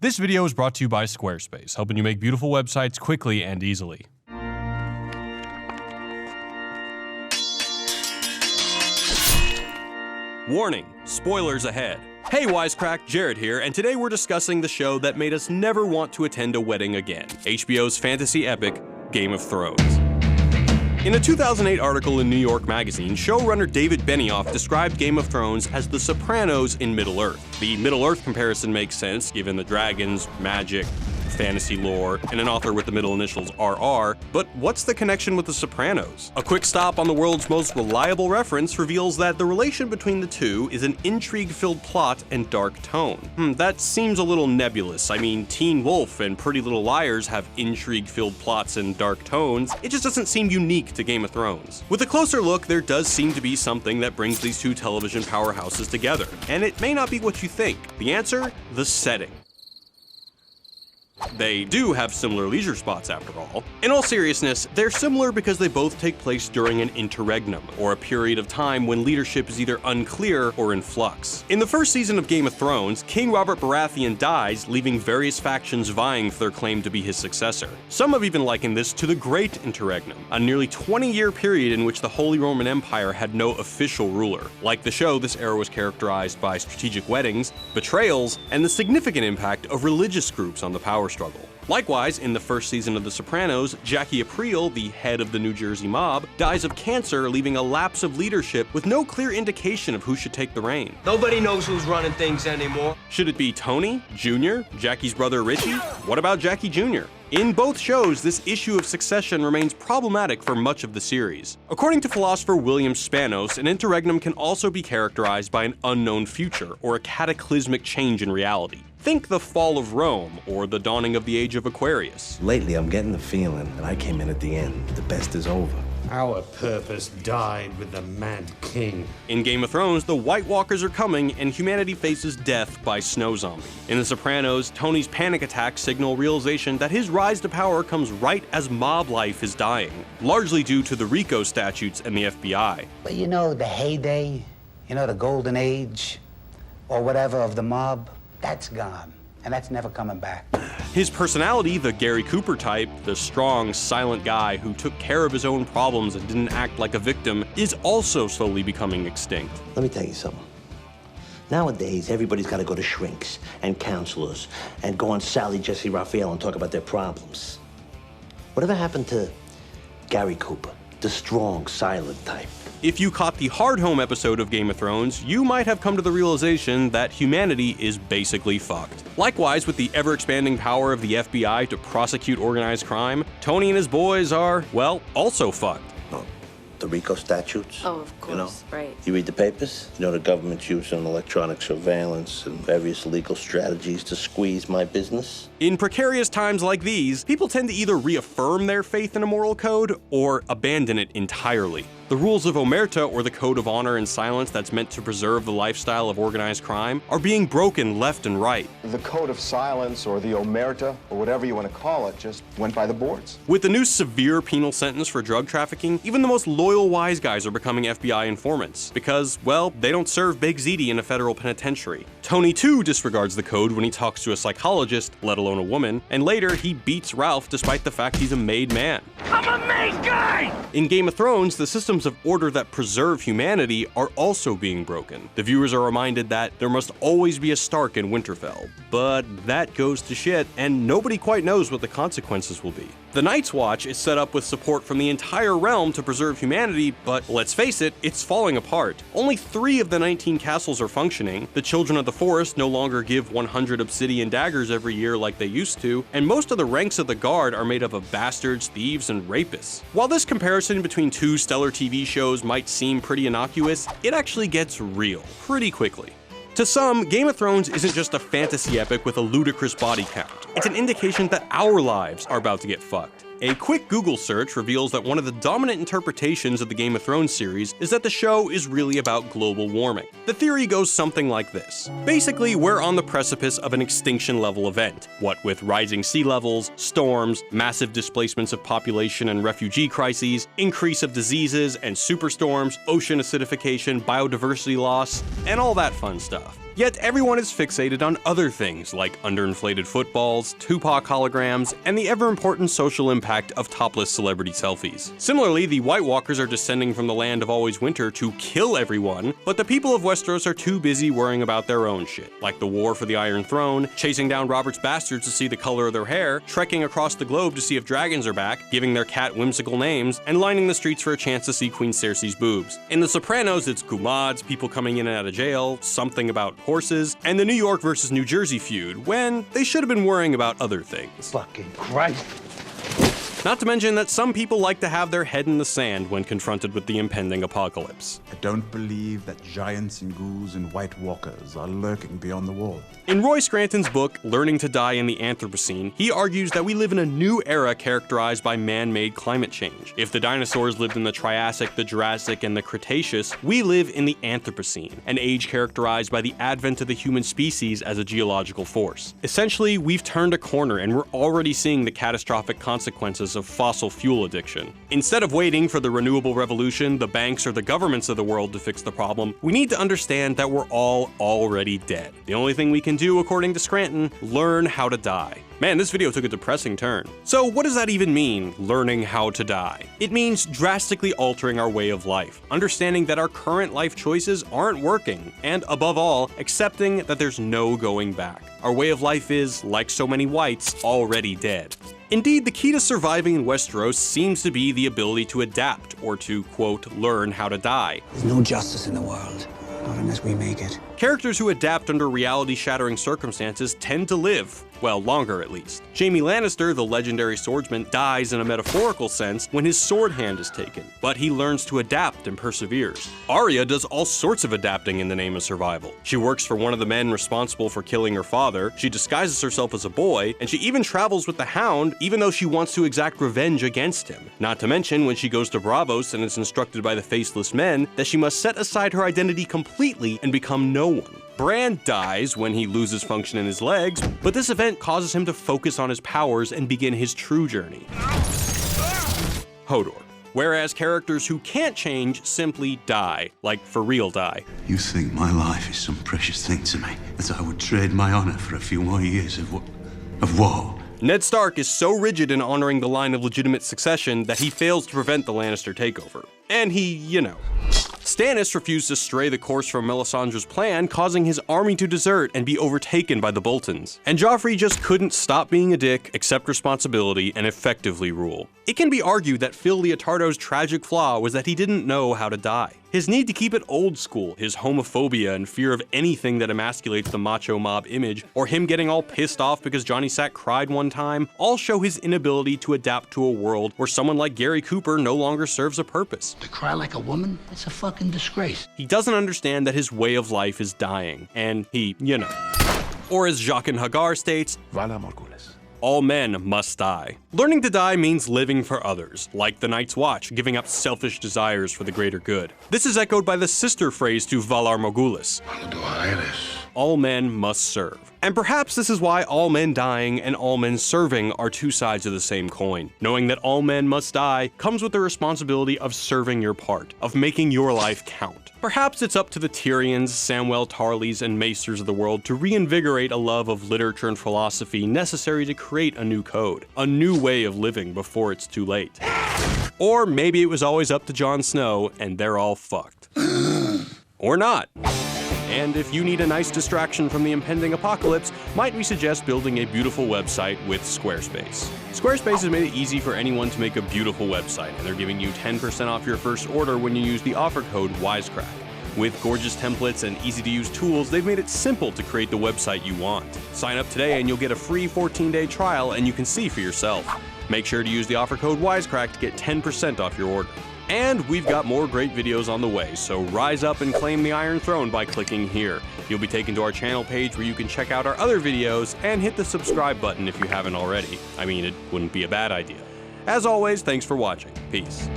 This video is brought to you by Squarespace, helping you make beautiful websites quickly and easily. Warning, spoilers ahead. Hey Wisecrack, Jared here, and today we're discussing the show that made us never want to attend a wedding again, HBO's fantasy epic, Game of Thrones. In a 2008 article in New York Magazine, showrunner David Benioff described Game of Thrones as the Sopranos in Middle-earth. The Middle-earth comparison makes sense given the dragons, magic, fantasy lore, and an author with the middle initials RR, but what's the connection with the Sopranos? A quick stop on the world's most reliable reference reveals that the relation between the two is an intrigue-filled plot and dark tone. That seems a little nebulous. I mean, Teen Wolf and Pretty Little Liars have intrigue-filled plots and dark tones. It just doesn't seem unique to Game of Thrones. With a closer look, there does seem to be something that brings these two television powerhouses together, and it may not be what you think. The answer? The setting. They do have similar leisure spots after all. In all seriousness, they're similar because they both take place during an interregnum, or a period of time when leadership is either unclear or in flux. In the first season of Game of Thrones, King Robert Baratheon dies, leaving various factions vying for their claim to be his successor. Some have even likened this to the Great Interregnum, a nearly 20-year period in which the Holy Roman Empire had no official ruler. Like the show, this era was characterized by strategic weddings, betrayals, and the significant impact of religious groups on the power struggle. Likewise, in the first season of The Sopranos, Jackie Aprile, the head of the New Jersey mob, dies of cancer, leaving a lapse of leadership with no clear indication of who should take the reign. Nobody knows who's running things anymore. Should it be Tony, Jr., Jackie's brother Richie? What about Jackie Jr.? In both shows, this issue of succession remains problematic for much of the series. According to philosopher William Spanos, an interregnum can also be characterized by an unknown future, or a cataclysmic change in reality. Think the fall of Rome, or the dawning of the age of Aquarius. Lately, I'm getting the feeling that I came in at the end. The best is over. Our purpose died with the Mad King. In Game of Thrones, the White Walkers are coming, and humanity faces death by snow zombie. In The Sopranos, Tony's panic attacks signal realization that his rise to power comes right as mob life is dying, largely due to the RICO statutes and the FBI. But you know, the heyday, the golden age, or whatever of the mob, that's gone. And that's never coming back. His personality, the Gary Cooper type, the strong, silent guy who took care of his own problems and didn't act like a victim, is also slowly becoming extinct. Let me tell you something. Nowadays, everybody's got to go to shrinks and counselors and go on Sally Jesse Raphael and talk about their problems. Whatever happened to Gary Cooper, the strong, silent type? If you caught the Hard Home episode of Game of Thrones, you might have come to the realization that humanity is basically fucked. Likewise, with the ever-expanding power of the FBI to prosecute organized crime, Tony and his boys are, well, also fucked. The RICO statutes. Oh, of course, right. You read the papers? The government's using electronic surveillance and various legal strategies to squeeze my business. In precarious times like these, people tend to either reaffirm their faith in a moral code or abandon it entirely. The rules of omerta, or the code of honor and silence that's meant to preserve the lifestyle of organized crime, are being broken left and right. The code of silence, or the omerta, or whatever you want to call it, just went by the boards. With the new severe penal sentence for drug trafficking, even the most loyal wise guys are becoming FBI informants, because, well, they don't serve Big Ziti in a federal penitentiary. Tony, too, disregards the code when he talks to a psychologist, let alone a woman, and later he beats Ralph despite the fact he's a made man. I'm a made guy! In Game of Thrones, the systems of order that preserve humanity are also being broken. The viewers are reminded that there must always be a Stark in Winterfell, but that goes to shit, and nobody quite knows what the consequences will be. The Night's Watch is set up with support from the entire realm to preserve humanity, but let's face it, it's falling apart. Only 3 of the 19 castles are functioning, the Children of the Forest no longer give 100 obsidian daggers every year like they used to, and most of the ranks of the Guard are made up of bastards, thieves, and rapists. While this comparison between 2 stellar TV shows might seem pretty innocuous, it actually gets real pretty quickly. To some, Game of Thrones isn't just a fantasy epic with a ludicrous body count. It's an indication that our lives are about to get fucked. A quick Google search reveals that one of the dominant interpretations of the Game of Thrones series is that the show is really about global warming. The theory goes something like this. Basically, we're on the precipice of an extinction-level event, what with rising sea levels, storms, massive displacements of population and refugee crises, increase of diseases and superstorms, ocean acidification, biodiversity loss, and all that fun stuff. Yet everyone is fixated on other things like underinflated footballs, Tupac holograms, and the ever-important social impact of topless celebrity selfies. Similarly, the White Walkers are descending from the land of always winter to kill everyone, but the people of Westeros are too busy worrying about their own shit, like the war for the Iron Throne, chasing down Robert's bastards to see the color of their hair, trekking across the globe to see if dragons are back, giving their cat whimsical names, and lining the streets for a chance to see Queen Cersei's boobs. In The Sopranos, it's gumads, people coming in and out of jail, something about horses, and the New York versus New Jersey feud, when they should have been worrying about other things. Fucking Christ. Not to mention that some people like to have their head in the sand when confronted with the impending apocalypse. I don't believe that giants and ghouls and White Walkers are lurking beyond the wall. In Roy Scranton's book, Learning to Die in the Anthropocene, he argues that we live in a new era characterized by man-made climate change. If the dinosaurs lived in the Triassic, the Jurassic, and the Cretaceous, we live in the Anthropocene, an age characterized by the advent of the human species as a geological force. Essentially, we've turned a corner and we're already seeing the catastrophic consequences of fossil fuel addiction. Instead of waiting for the renewable revolution, the banks, or the governments of the world to fix the problem, we need to understand that we're all already dead. The only thing we can do, according to Scranton, learn how to die. Man, this video took a depressing turn. So what does that even mean, learning how to die? It means drastically altering our way of life, understanding that our current life choices aren't working, and above all, accepting that there's no going back. Our way of life is, like so many whites, already dead. Indeed, the key to surviving in Westeros seems to be the ability to adapt, or to, quote, learn how to die. There's no justice in the world, not unless we make it. Characters who adapt under reality-shattering circumstances tend to live. Well, longer at least. Jaime Lannister, the legendary swordsman, dies in a metaphorical sense when his sword hand is taken, but he learns to adapt and perseveres. Arya does all sorts of adapting in the name of survival. She works for one of the men responsible for killing her father, she disguises herself as a boy, and she even travels with the Hound even though she wants to exact revenge against him. Not to mention when she goes to Braavos and is instructed by the Faceless Men that she must set aside her identity completely and become no one. Bran dies when he loses function in his legs, but this event causes him to focus on his powers and begin his true journey. Hodor. Whereas characters who can't change simply die, like for real die. You think my life is some precious thing to me, that I would trade my honor for a few more years of woe? Ned Stark is so rigid in honoring the line of legitimate succession that he fails to prevent the Lannister takeover. And he, you know. Stannis refused to stray the course from Melisandre's plan, causing his army to desert and be overtaken by the Boltons. And Joffrey just couldn't stop being a dick, accept responsibility, and effectively rule. It can be argued that Phil Leotardo's tragic flaw was that he didn't know how to die. His need to keep it old school, his homophobia and fear of anything that emasculates the macho mob image, or him getting all pissed off because Johnny Sack cried one time, all show his inability to adapt to a world where someone like Gary Cooper no longer serves a purpose. To cry like a woman? That's a fucking disgrace. He doesn't understand that his way of life is dying, and he, you know. Or as Jaqen H'ghar states, Vala Morgulis. all men must die. Learning to die means living for others, like the Night's Watch, giving up selfish desires for the greater good. This is echoed by the sister phrase to Valar Morgulis. All men must serve. And perhaps this is why all men dying and all men serving are two sides of the same coin. Knowing that all men must die comes with the responsibility of serving your part, of making your life count. Perhaps it's up to the Tyrions, Samwell Tarleys, and Maesters of the world to reinvigorate a love of literature and philosophy necessary to create a new code, a new way of living before it's too late. Or maybe it was always up to Jon Snow and they're all fucked. Or not. And if you need a nice distraction from the impending apocalypse, might we suggest building a beautiful website with Squarespace. Squarespace has made it easy for anyone to make a beautiful website, and they're giving you 10% off your first order when you use the offer code Wisecrack. With gorgeous templates and easy-to-use tools, they've made it simple to create the website you want. Sign up today and you'll get a free 14-day trial and you can see for yourself. Make sure to use the offer code Wisecrack to get 10% off your order. And we've got more great videos on the way, so rise up and claim the Iron Throne by clicking here. You'll be taken to our channel page where you can check out our other videos and hit the subscribe button if you haven't already. I mean, it wouldn't be a bad idea. As always, thanks for watching. Peace.